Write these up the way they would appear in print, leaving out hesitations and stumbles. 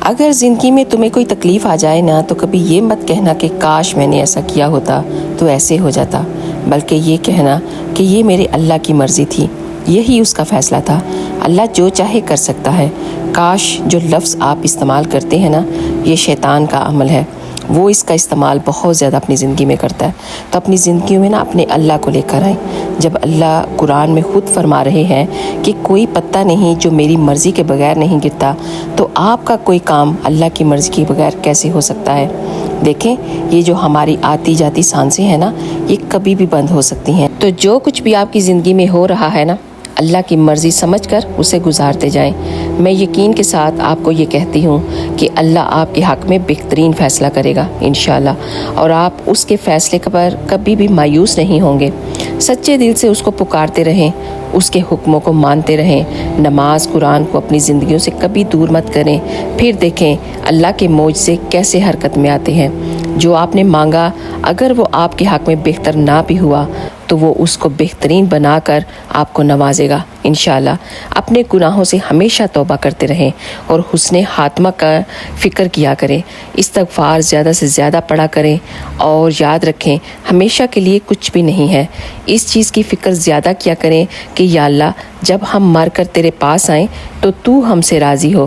اگر زندگی میں تمہیں کوئی تکلیف آ جائے نا تو کبھی یہ مت کہنا کہ کاش میں نے ایسا کیا ہوتا تو ایسے ہو جاتا، بلکہ یہ کہنا کہ یہ میرے اللہ کی مرضی تھی، یہی اس کا فیصلہ تھا۔ اللہ جو چاہے کر سکتا ہے۔ کاش جو لفظ آپ استعمال کرتے ہیں نا، یہ شیطان کا عمل ہے، وہ اس کا استعمال بہت زیادہ اپنی زندگی میں کرتا ہے۔ تو اپنی زندگیوں میں نا اپنے اللہ کو لے کر آئیں۔ جب اللہ قرآن میں خود فرما رہے ہیں کہ کوئی پتا نہیں جو میری مرضی کے بغیر نہیں گرتا، تو آپ کا کوئی کام اللہ کی مرضی کے بغیر کیسے ہو سکتا ہے؟ دیکھیں، یہ جو ہماری آتی جاتی سانسیں ہیں نا، یہ کبھی بھی بند ہو سکتی ہیں۔ تو جو کچھ بھی آپ کی زندگی میں ہو رہا ہے نا، اللہ کی مرضی سمجھ کر اسے گزارتے جائیں۔ میں یقین کے ساتھ آپ کو یہ کہتی ہوں کہ اللہ آپ کے حق میں بہترین فیصلہ کرے گا انشاءاللہ، اور آپ اس کے فیصلے پر کبھی بھی مایوس نہیں ہوں گے۔ سچے دل سے اس کو پکارتے رہیں، اس کے حکموں کو مانتے رہیں، نماز قرآن کو اپنی زندگیوں سے کبھی دور مت کریں۔ پھر دیکھیں اللہ کے معجزے کیسے حرکت میں آتے ہیں۔ جو آپ نے مانگا اگر وہ آپ کے حق میں بہتر نہ بھی ہوا تو وہ اس کو بہترین بنا کر آپ کو نوازے گا انشاءاللہ۔ اپنے گناہوں سے ہمیشہ توبہ کرتے رہیں اور حسن خاتمہ کا فکر کیا کریں۔ استغفار زیادہ سے زیادہ پڑھا کریں، اور یاد رکھیں ہمیشہ کے لیے کچھ بھی نہیں ہے۔ اس چیز کی فکر زیادہ کیا کریں کہ یا اللہ جب ہم مر کر تیرے پاس آئیں تو ہم سے راضی ہو۔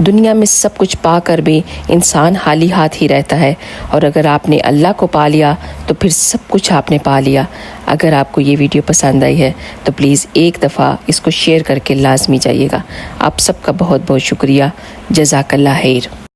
دنیا میں سب کچھ پا کر بھی انسان خالی ہاتھ ہی رہتا ہے، اور اگر آپ نے اللہ کو پا لیا تو پھر سب کچھ آپ نے پا لیا۔ اگر آپ کو یہ ویڈیو پسند آئی ہے تو پلیز ایک دفعہ اس کو شیئر کر کے لازمی جائیے گا۔ آپ سب کا بہت بہت شکریہ۔ جزاک اللہ خیر۔